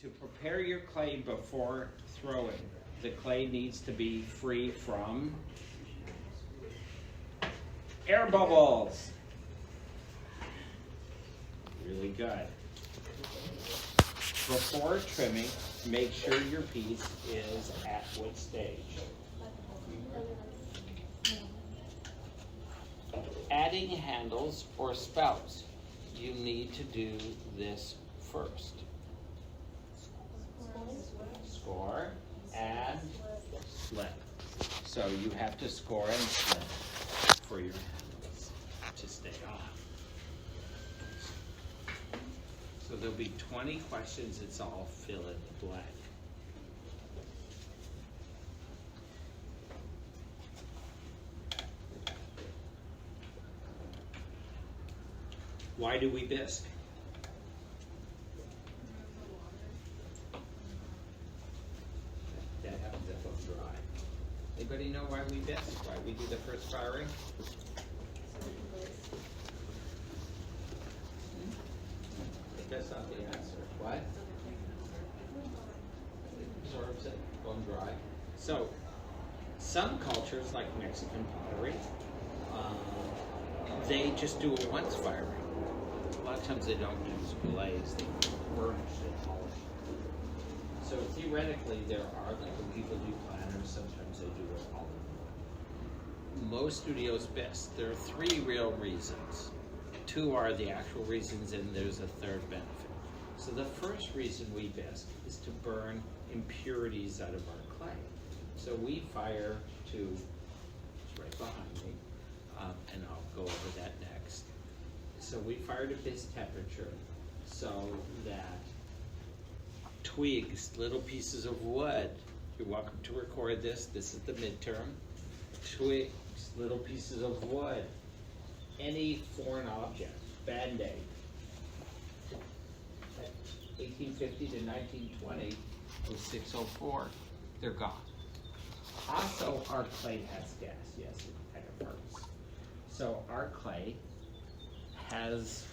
To prepare your clay before throwing, the clay needs to be free from air bubbles. Really good. Before trimming, make sure your piece is at wood stage. Adding handles or spouts, you need to do this first. Score and slip. So you have to score and slip for your handles to stay off. So there'll be 20 questions. It's all fill in the blank. Why do we bisque? That happens if it's dry. Anybody know why we bisque? Why we do the first firing? That's not the answer. What? Absorbs it, bone dry. So, some cultures, like Mexican pottery, they just do it once firing. A lot of times they don't use glaze, they burnish and polish. So theoretically, there are, like when people do planners, sometimes they do it all in one. Most studios bisque. There are 3 real reasons. 2 are the actual reasons, and there's a third benefit. So the first reason we bisque is to burn impurities out of our clay. So we fire to, it's right behind me, and I'll go over that next. So we fire to bisque temperature so that twigs, little pieces of wood, you're welcome to record this, this is the midterm, twigs, little pieces of wood, any foreign object, Band-Aid, 1850 to 1920, 0604, they're gone. Also, our clay has gas, yes, it kind of hurts. So our clay has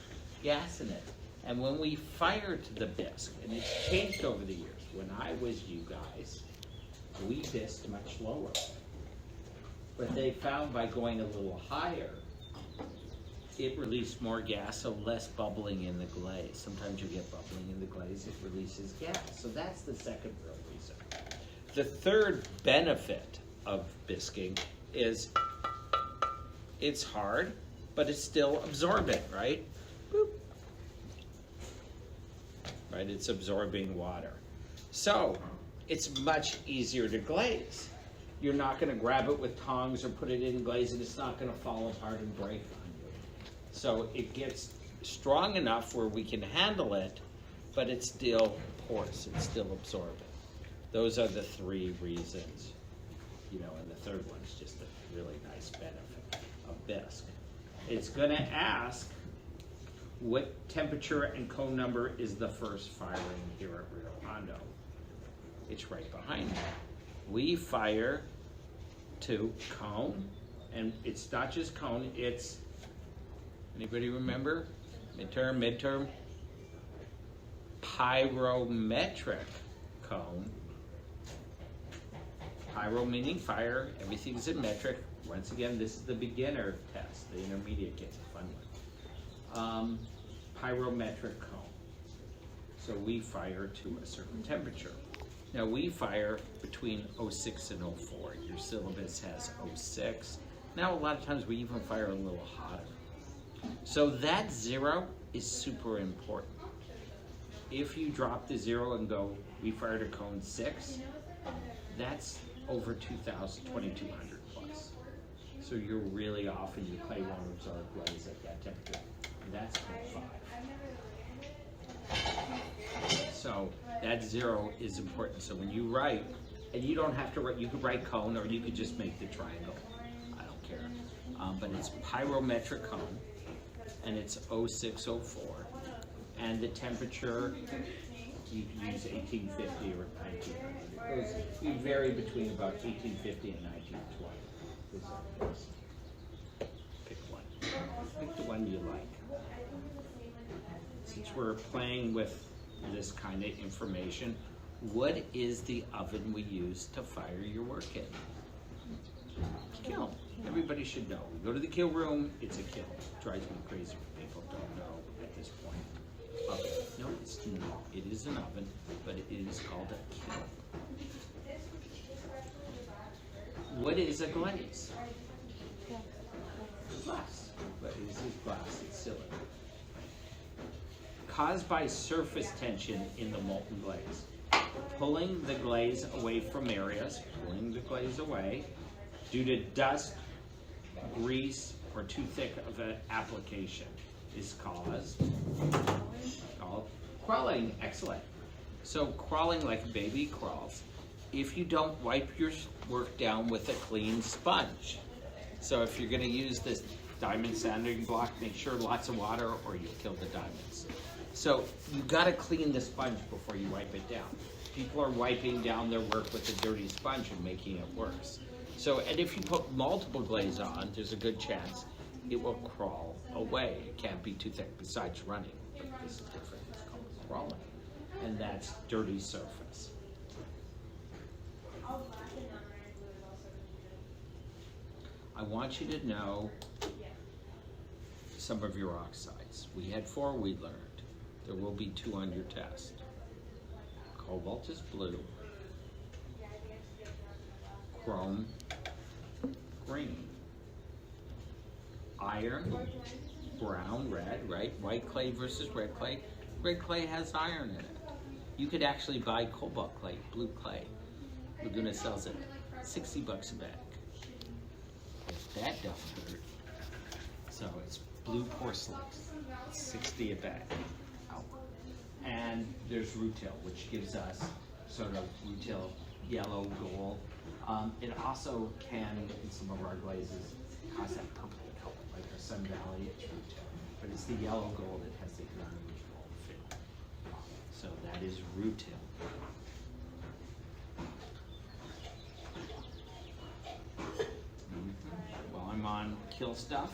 gas in it. And when we fire to the bisque, and it's changed over the years, when I was you guys, we bisqued much lower. But they found by going a little higher, it released more gas, so less bubbling in the glaze. Sometimes you get bubbling in the glaze, it releases gas. So that's the second real reason. The third benefit of bisquing is it's hard, but it's still absorbent, right? Boop. Right, it's absorbing water. So it's much easier to glaze. You're not gonna grab it with tongs or put it in glaze and it's not gonna fall apart and break on you. So it gets strong enough where we can handle it, but it's still porous, it's still absorbent. Those are the 3 reasons, you know, and the third one's just a really nice benefit of bisque. It's gonna ask what temperature and cone number is the first firing here at Rio Hondo. It's right behind me. We fire to cone, and it's not just cone, it's, anybody remember? Midterm, pyrometric cone. Pyro meaning fire, everything's in metric. Once again, this is the beginner test. The intermediate gets a fun one. Pyrometric cone. So we fire to a certain temperature. Now we fire between 06 and 04. Your syllabus has 06. Now a lot of times we even fire a little hotter. So that 0 is super important. If you drop the 0 and go, we fire to cone 6, that's over 2200 plus. So you're really off and your clay won't absorb glaze at that temperature. And that's cone 5. So that 0 is important. So when you write, and you don't have to write, you could write cone or you could just make the triangle. I don't care. But it's pyrometric cone and it's 0604. And the temperature, you can use 1850 or 1900. You vary between about 1850 and 1920. Pick one. Pick the one you like. Since we're playing with this kind of information. What is the oven we use to fire your work in? Kiln. Everybody should know. We go to the kiln room, it's a kiln. It drives me crazy when people don't know at this point. Oven. No, it's not. It is an oven, but it is called a kiln. What is a glaze? Glass. But this is glass, it's silicon. Caused by surface tension in the molten glaze. Pulling the glaze away from areas, pulling the glaze away, due to dust, grease, or too thick of an application is called crawling. Excellent. So crawling like a baby crawls if you don't wipe your work down with a clean sponge. So if you're going to use this diamond sanding block, make sure lots of water or you'll kill the diamonds. So you got to clean the sponge before you wipe it down. People are wiping down their work with a dirty sponge and making it worse. So, and if you put multiple glaze on, there's a good chance it will crawl away. It can't be too thick, besides running. But this is different, it's called crawling. And that's dirty surface. I want you to know some of your oxides. We had 4 we learned. There will be 2 on your test. Cobalt is blue. Chrome, green. Iron, brown, red, right? White clay versus red clay. Red clay has iron in it. You could actually buy cobalt clay, blue clay. Laguna sells it, $60 a bag. If that doesn't hurt. So it's blue porcelain, it's 60 a bag. And there's rutile, which gives us sort of rutile yellow gold. It also can, in some of our glazes, cause that purple color, like our Sun Valley, it's rutile. But it's the yellow gold that has the unusual feel. So that is rutile. While I'm on kiln stuff,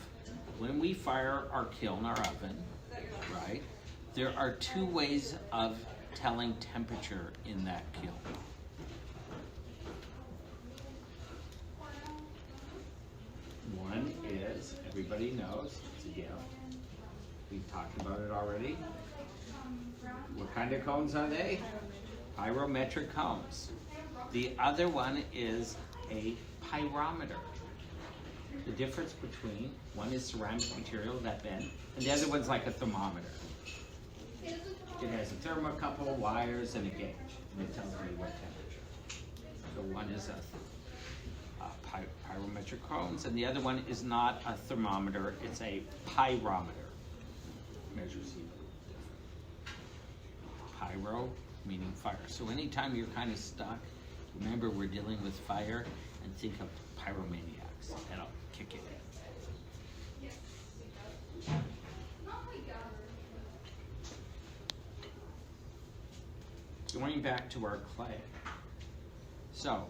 when we fire our kiln, our oven, right? There are 2 ways of telling temperature in that kiln. One is, everybody knows, it's a gift. We've talked about it already. What kind of cones are they? Pyrometric cones. The other one is a pyrometer. The difference between one is ceramic material that bend, and the other one's like a thermometer. It has a thermocouple, wires, and a gauge, and it tells me what temperature. So one is a pyrometric cones, and the other one is not a thermometer, it's a pyrometer. Measures heat different. Pyro, meaning fire. So anytime you're kind of stuck, remember we're dealing with fire, and think of pyromaniacs, and I'll kick it in. Going back to our clay. So,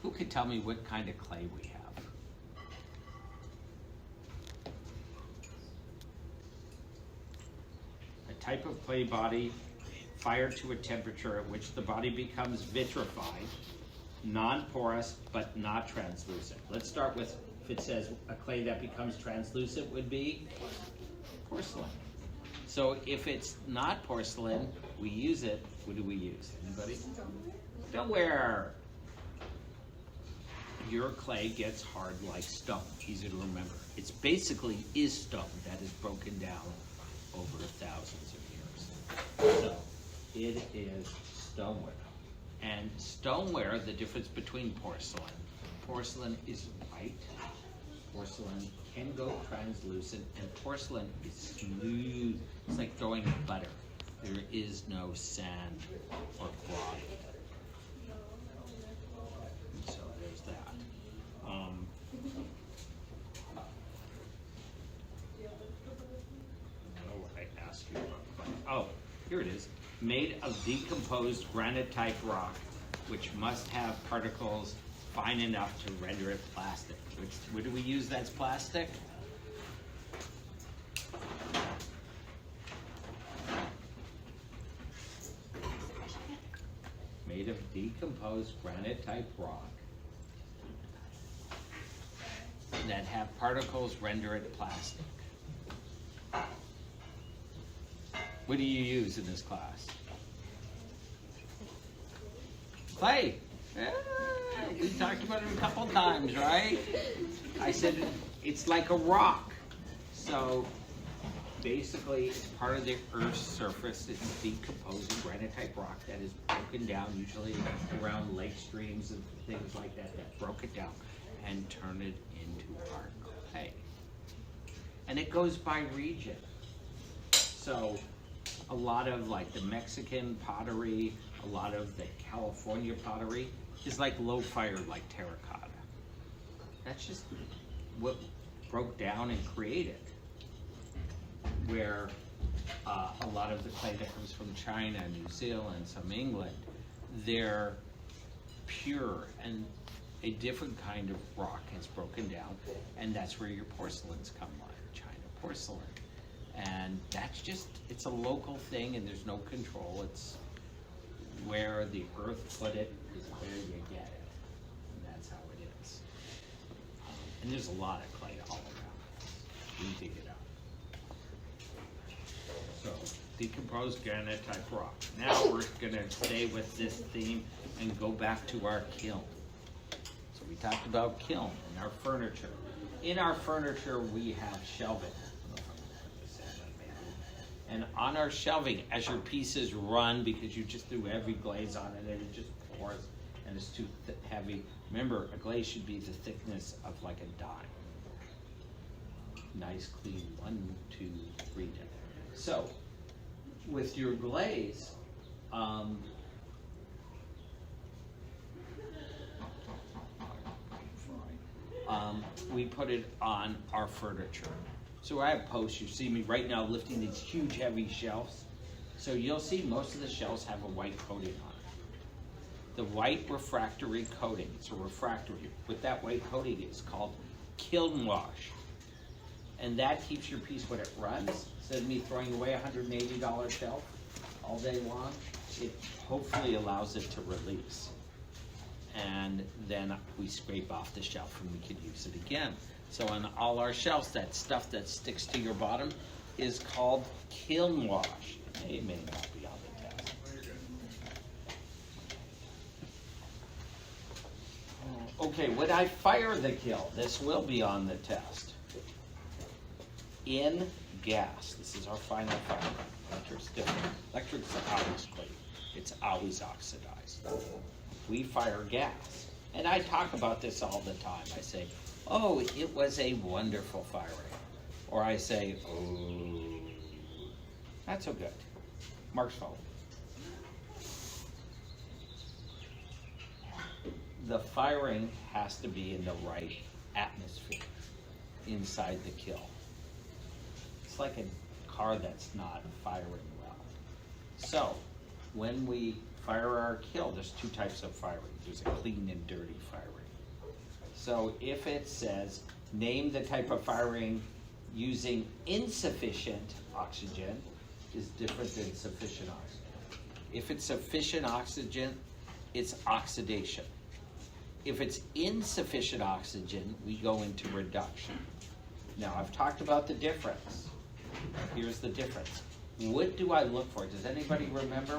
who could tell me what kind of clay we have? A type of clay body fired to a temperature at which the body becomes vitrified, non-porous but not translucent. Let's start with, if it says a clay that becomes translucent would be porcelain. So if it's not porcelain, we use it. What do we use? Anybody? Stoneware. Your clay gets hard like stone. Easy to remember. It's basically is stone that is broken down over thousands of years. So it is stoneware. And stoneware, the difference between porcelain. Porcelain is white. Porcelain can go translucent, and porcelain is smooth. It's like throwing butter. There is no sand or cloth. So there's that. What I asked you about. Oh, here it is. Made of decomposed granite-type rock, which must have particles fine enough to render it plastic. What do we use that's plastic? made of decomposed granite-type rock that have particles render it plastic. What do you use in this class? Clay. Yeah, we talked about it a couple times, right? I said it's like a rock. So basically, it's part of the Earth's surface. It's decomposing granite-type rock that is broken down, usually around lake streams and things like that, that broke it down and turn it into our clay. And it goes by region. So a lot of like the Mexican pottery, a lot of the California pottery is like low fire, like terracotta. That's just what broke down and created. Where a lot of the clay that comes from China, New Zealand, some England, they're pure and a different kind of rock has broken down, and that's where your porcelains come like China porcelain. And that's just, it's a local thing and there's no control. It's where the earth put it is where you get it. And that's how it is. And there's a lot of clay all around. We dig it up. So, decomposed granite type rock. Now we're gonna stay with this theme and go back to our kiln. So we talked about kiln and our furniture. In our furniture we have shelving. And on our shelving, as your pieces run, because you just threw heavy glaze on it and it just pours and it's too heavy. Remember, a glaze should be the thickness of like a dime. Nice, clean, 1, 2, 3 dip. So, with your glaze, we put it on our furniture. So I have posts, you see me right now lifting these huge heavy shelves. So you'll see most of the shelves have a white coating on it. The white refractory coating, it's a refractory. With that white coating, it's called kiln wash. And that keeps your piece when it runs. Instead of me throwing away a $180 shelf all day long, it hopefully allows it to release. And then we scrape off the shelf and we could use it again. So on all our shelves, that stuff that sticks to your bottom is called kiln wash. It may not be on the test. Okay, would I fire the kiln? This will be on the test. In gas. This is our final fire. Electric's different. Electric's always clean. It's always oxidized. We fire gas. And I talk about this all the time. I say, oh, it was a wonderful firing. Or I say, oh, not so good. Mark's fault. The firing has to be in the right atmosphere inside the kiln. It's like a car that's not firing well. So, when we fire our kiln, there's 2 types of firing. There's a clean and dirty firing. So if it says, name the type of firing using insufficient oxygen is different than sufficient oxygen. If it's sufficient oxygen, it's oxidation. If it's insufficient oxygen, we go into reduction. Now, I've talked about the difference. Here's the difference. What do I look for? Does anybody remember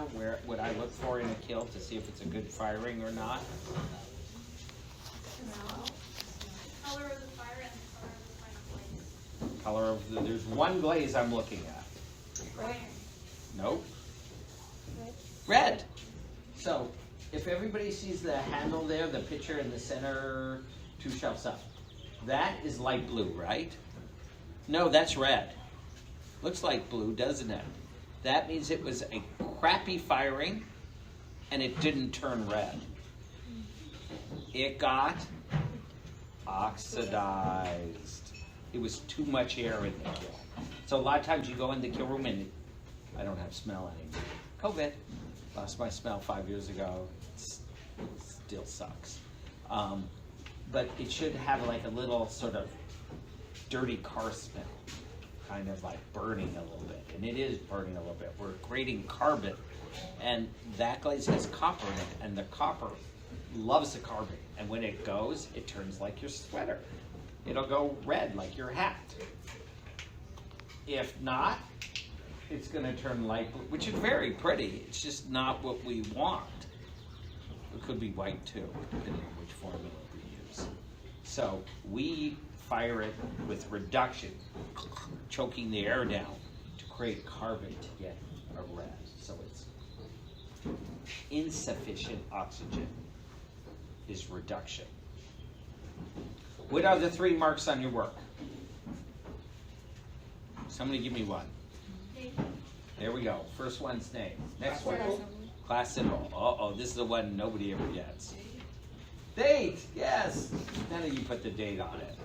what I look for in a kiln to see if it's a good firing or not? Color of the fire and the color of the final glaze. Color of the, there's one glaze I'm looking at. Red. Nope. Red. So, if everybody sees the handle there, the picture in the center, 2 shelves up, that is light blue, right? No, that's red. Looks like blue, doesn't it? That means it was a crappy firing and it didn't turn red. It got oxidized. It was too much air in the kiln. So a lot of times you go in the kiln room and I don't have smell anymore. COVID. Lost my smell 5 years ago. It still sucks. But it should have like a little sort of dirty car smell. Kind of like burning a little bit. And it is burning a little bit. We're creating carbon And that glaze has copper in it, and the copper loves the carbon. And when it goes, it turns like your sweater. It'll go red like your hat. If not, it's gonna turn light blue, which is very pretty. It's just not what we want. It could be white too, depending on which formula we use. So we fire it with reduction, choking the air down to create carbon to get a red. So it's insufficient oxygen is reduction. What are the 3 marks on your work? Somebody give me one. There we go. First one's name. Next one. Class symbol. Uh-oh, this is the one nobody ever gets. Date, yes. None of you put the date on it.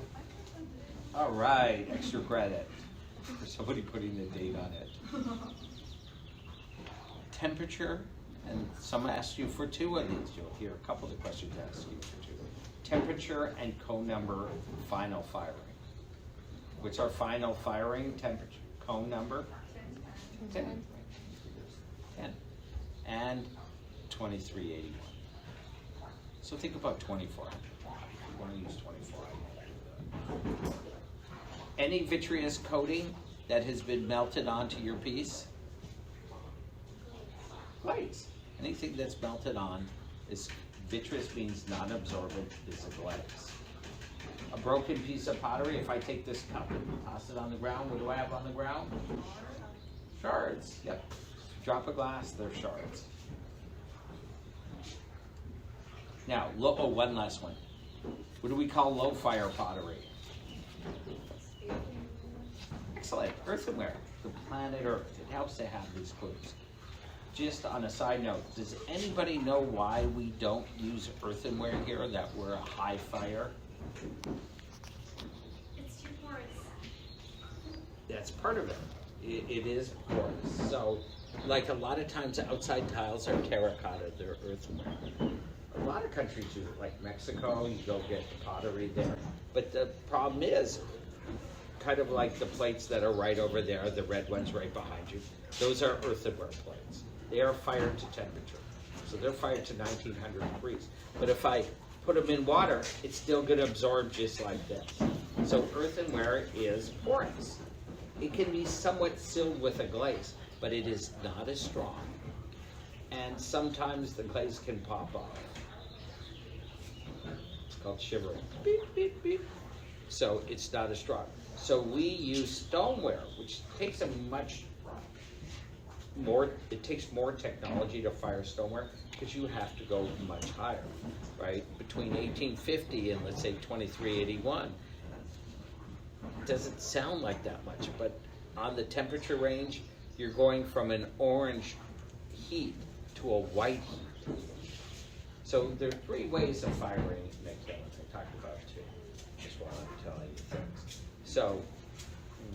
All right, extra credit for somebody putting the date on it. Temperature, and some asked you for 2 of these. You'll hear a couple of the questions asked you for 2. Temperature and cone number final firing. What's our final firing temperature? Cone number? 10. 10. And 2381. So think about 2400. You want to use 2400. Any vitreous coating that has been melted onto your piece? Glaze. Anything that's melted on is vitreous, means non-absorbent, is a glaze. A broken piece of pottery, if I take this cup and toss it on the ground, what do I have on the ground? Shards, yep. Drop a glass, they're shards. Now, one last one. What do we call low fire pottery? Excellent, earthenware, the planet Earth. It helps to have these clues. Just on a side note, does anybody know why we don't use earthenware here, that we're a high fire? It's too porous. That's part of it. It is porous. So, like a lot of times outside tiles are terracotta, they're earthenware. A lot of countries do it, like Mexico, you go get pottery there. But the problem is, kind of like the plates that are right over there, the red ones right behind you, those are earthenware plates. They are fired to temperature. So they're fired to 1900 degrees. But if I put them in water, it's still gonna absorb just like this. So earthenware is porous. It can be somewhat sealed with a glaze, but it is not as strong. And sometimes the glaze can pop off. It's called shivering. Beep, beep, beep. So it's not as strong. So we use stoneware, which takes a much more, it takes more technology to fire stoneware because you have to go much higher, right? Between 1850 and let's say 2381, it doesn't sound like that much, but on the temperature range, you're going from an orange heat to a white heat. So there are 3 ways of firing McKillen. I talked about 2, just while I'm telling you things. So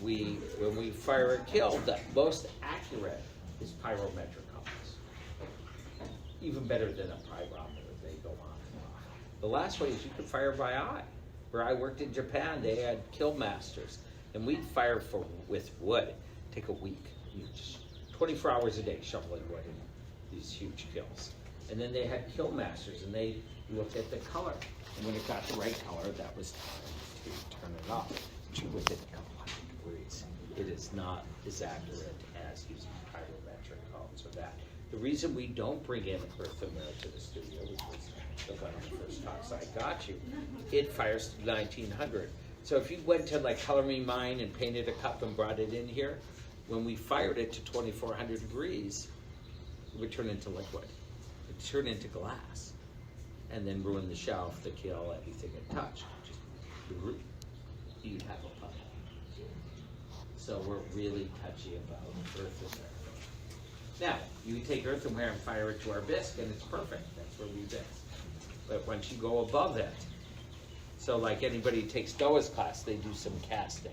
when we fire a kill, the most accurate is pyrometric columns. Even better than a pyrometer, they go on and off. The last way is you can fire by eye. Where I worked in Japan, they had kill masters, and we'd fire with wood. Take a week, you just 24 hours a day shoveling wood in these huge kills. And then they had kill masters, and they looked at the color. And when it got the right color, that was time to turn it off. But you would hit a couple hundred degrees. It is not as accurate as using pyrometric columns or that. The reason we don't bring in earthenware to the studio, which was one of the first talks I got you, it fires to 1900. So if you went to like Color Me Mine and painted a cup and brought it in here, when we fired it to 2400 degrees, it would turn into liquid. It would turn into glass and then ruin the shelf, the kill, anything it touched. Just you'd have a puddle. So we're really touchy about earthenware. Now, you take earthenware and fire it to our bisque, and it's perfect. That's where we bisque. But once you go above it, so like anybody who takes Noah's class, they do some casting.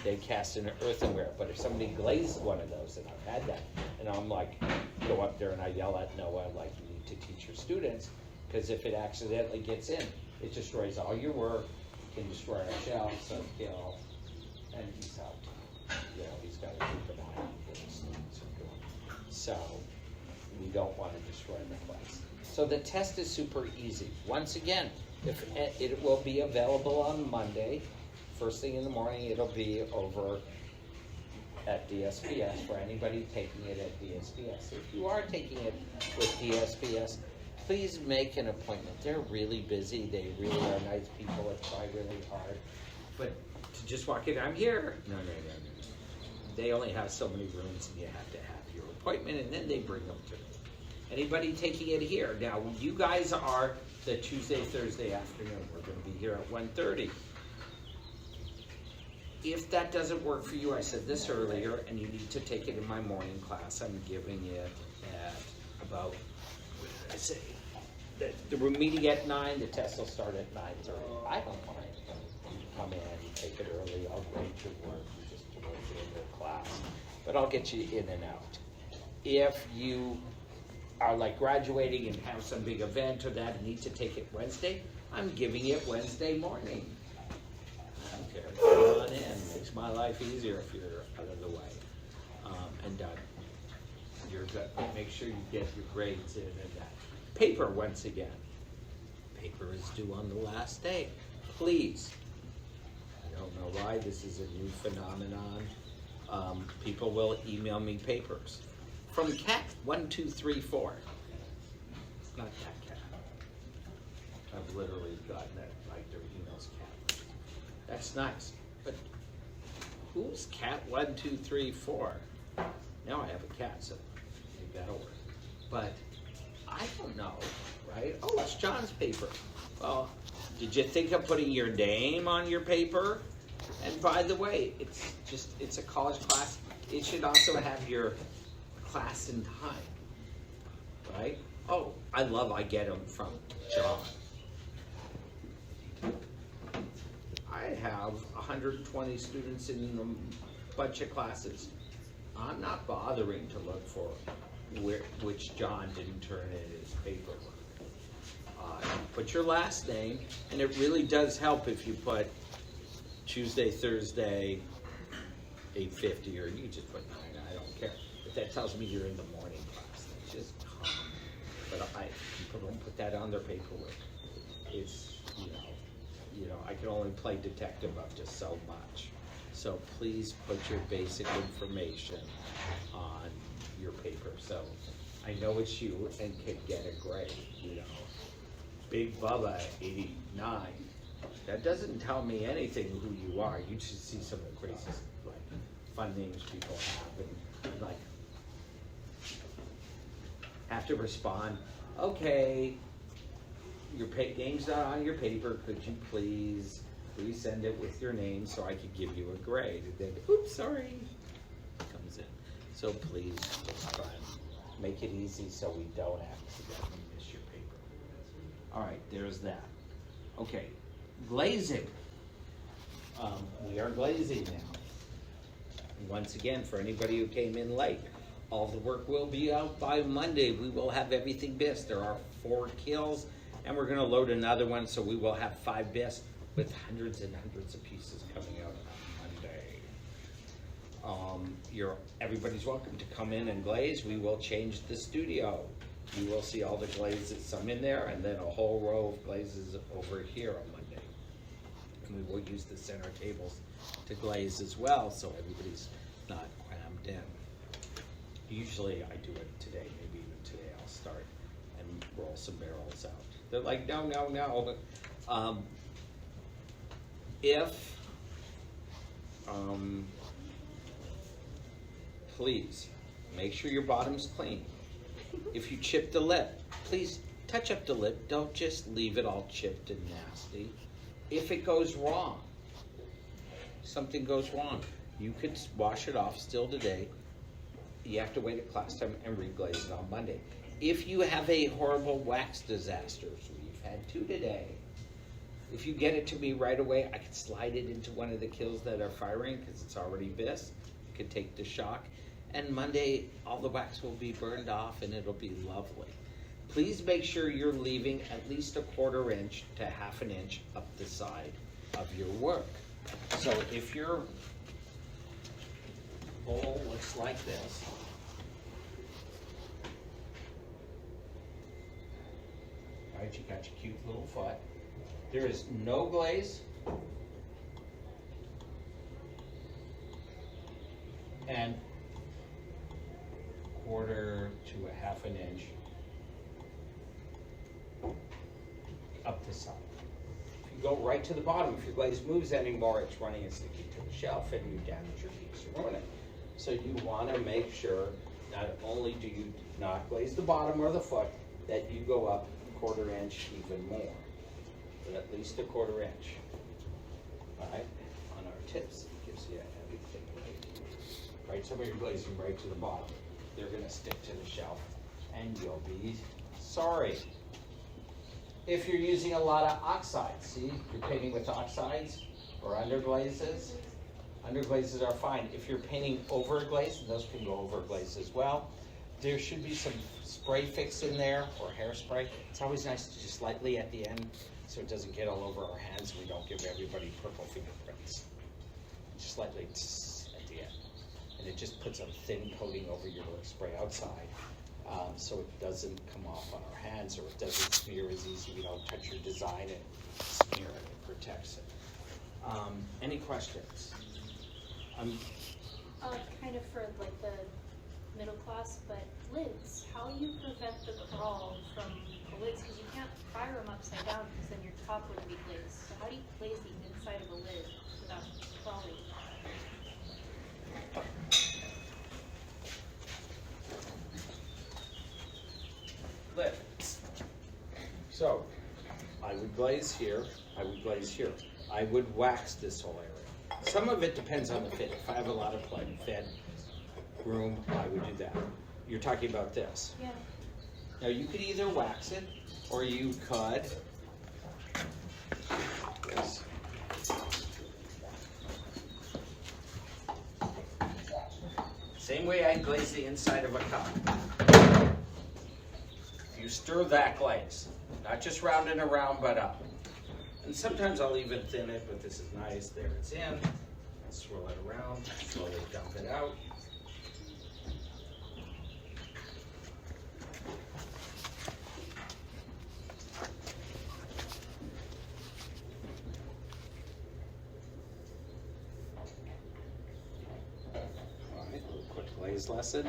They cast in earthenware. But if somebody glazes one of those, and I've had that, and I'm like, go up there and I yell at Noah, like, you need to teach your students, because if it accidentally gets in, it destroys all your work, can destroy our shelves, our kill, and he's out. You know, he's got to keep an eye on what his students are doing. So We don't want to destroy the class. So the test is super easy. Once again, if it will be available on Monday, first thing in the morning, it'll be over at DSPS for anybody taking it at DSPS. If you are taking it with DSPS, please make an appointment. They're really busy. They really are nice people that try really hard. But to just walk in, I'm here. No. They only have so many rooms, and you have to have your appointment, and then they bring them to me. Anybody taking it here? Now, you guys are the Tuesday, Thursday afternoon. We're going to be here at 1:30. If that doesn't work for you, I said this earlier, and you need to take it in my morning class. I'm giving it at about, what did I say? The room meeting at 9, the test will start at 9:30. I don't mind. You come in, you take it early, I'll grade your work, you just work in the class. But I'll get you in and out. If you are like graduating and have some big event or that and need to take it Wednesday, I'm giving it Wednesday morning. I don't care. Come on in. Makes my life easier if you're out of the way and done. You're good. But make sure you get your grades in and that. Paper, once again. Paper is due on the last day. Please. I don't know why. This is a new phenomenon. People will email me papers. From Cat 1234. Not Cat. I've literally gotten that, like their emails Cat. That's nice. But who's Cat 1234? Now I have a cat, so maybe that'll work. But I don't know, right? Oh, it's John's paper. Well, did you think of putting your name on your paper? And by the way, it's a college class. It should also have your class and time, right? Oh, I get them from John. I have 120 students in a bunch of classes. I'm not bothering to look for which John didn't turn in his paperwork. Put your last name, and it really does help if you put Tuesday, Thursday, 8:50, or you just put 9, I don't care. But that tells me you're in the morning class. That's just common. But people don't put that on their paperwork. It's, I can only play detective up to so much. So please put your basic information on your paper. So I know it's you and can get a grade, Big Bubba, 89. That doesn't tell me anything who you are. You just see some of the crazy, fun names people have, and have to respond. Okay, your name's not on your paper. Could you please send it with your name so I could give you a grade? And then, oops, sorry, comes in. So please just try and make it easy so we don't accidentally miss your paper. All right, there's that. Okay, glazing. We are glazing now. Once again, for anybody who came in late, all the work will be out by Monday. We will have everything bisque. There are 4 kills, and we're going to load another one, so we will have 5 bisque with hundreds and hundreds of pieces coming out on Monday. Everybody's welcome to come in and glaze. We will change the studio. You will see all the glazes, some in there, and then a whole row of glazes over here on Monday. And we will use the center tables to glaze as well, so everybody's not crammed in. Usually I do it today, maybe even today I'll start and roll some barrels out. They're like, no. Please, make sure your bottom's clean. If you chip the lip, please touch up the lip. Don't just leave it all chipped and nasty. If it goes wrong, something goes wrong, you could wash it off still today. You have to wait at class time and reglaze it on Monday. If you have a horrible wax disaster, so we've had 2 today, if you get it to me right away, I can slide it into one of the kills that are firing because it's already bisque. You can take the shock. And Monday, all the wax will be burned off and it'll be lovely. Please make sure you're leaving at least a 1/4 inch to 1/2 inch up the side of your work. So if your bowl looks like this, right? You got your cute little foot. There is no glaze. And quarter to a half an inch up the side. If you go right to the bottom, if your glaze moves anymore, it's running and sticking to the shelf and you damage your piece or ruin it. So you want to make sure not only do you not glaze the bottom or the foot, that you go up a quarter inch even more, but at least a quarter inch. All right, on our tips, it gives you a heavy thick blade. Right, some of your glazing right to the bottom. They're gonna stick to the shelf and you'll be sorry. If you're using a lot of oxides, see, you're painting with oxides or underglazes. Underglazes are fine. If you're painting over a glaze, and those can go over a glaze as well, there should be some spray fix in there or hairspray. It's always nice to just lightly at the end so it doesn't get all over our hands and we don't give everybody purple fingerprints. Just lightly at the end. And it just puts a thin coating over your spray outside so it doesn't come off on our hands or it doesn't smear as easy. We don't touch your design and smear it. It protects it. Any questions? Kind of for like the middle class, but lids, how do you prevent the crawl from the lids? Because you can't fire them upside down because then your top would be glazed. So how do you glaze the inside of a lid without crawling? Lid. So, I would glaze here, I would glaze here. I would wax this whole area. Some of it depends on the fit. If I have a lot of fed room, I would do that. You're talking about this. Yeah. Now you could either wax it, or you could this. Same way I glaze the inside of a cup. You stir that glaze, not just round and around, but up. And sometimes I'll even thin it, but this is nice. There it's in. Swirl it around, slowly dump it out. All right, a little quick glaze lesson,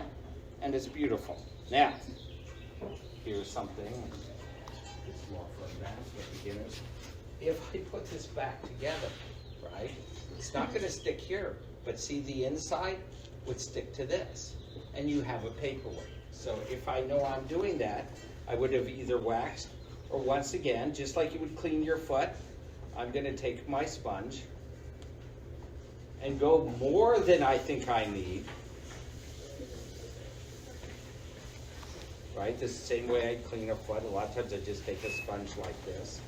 and it's beautiful. Now, here's something. It's more for advanced, for beginners. If I put this back together, right, it's not going to stick here, but see the inside would stick to this, and you have a paperweight. So if I know I'm doing that, I would have either waxed, or once again, just like you would clean your foot, I'm going to take my sponge and go more than I think I need. Right, this is the same way I clean a foot. A lot of times I just take a sponge like this.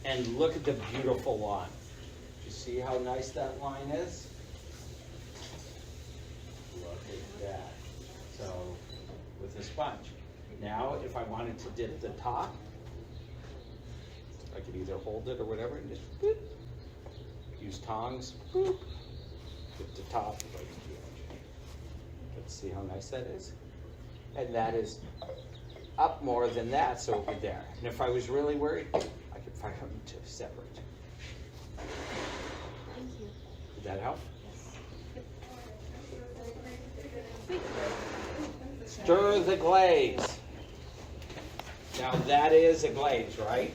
And look at the beautiful line. You see how nice that line is? Look at that. So, with a sponge. Now, if I wanted to dip the top, I could either hold it or whatever, and just boop. Use tongs, boop. Dip the top right to the edge. Let's see how nice that is. And that is up more than that, so over there. And if I was really worried, I could fire them to separate. Thank you. Did that help? Yes. Stir the glaze. Now that is a glaze, right?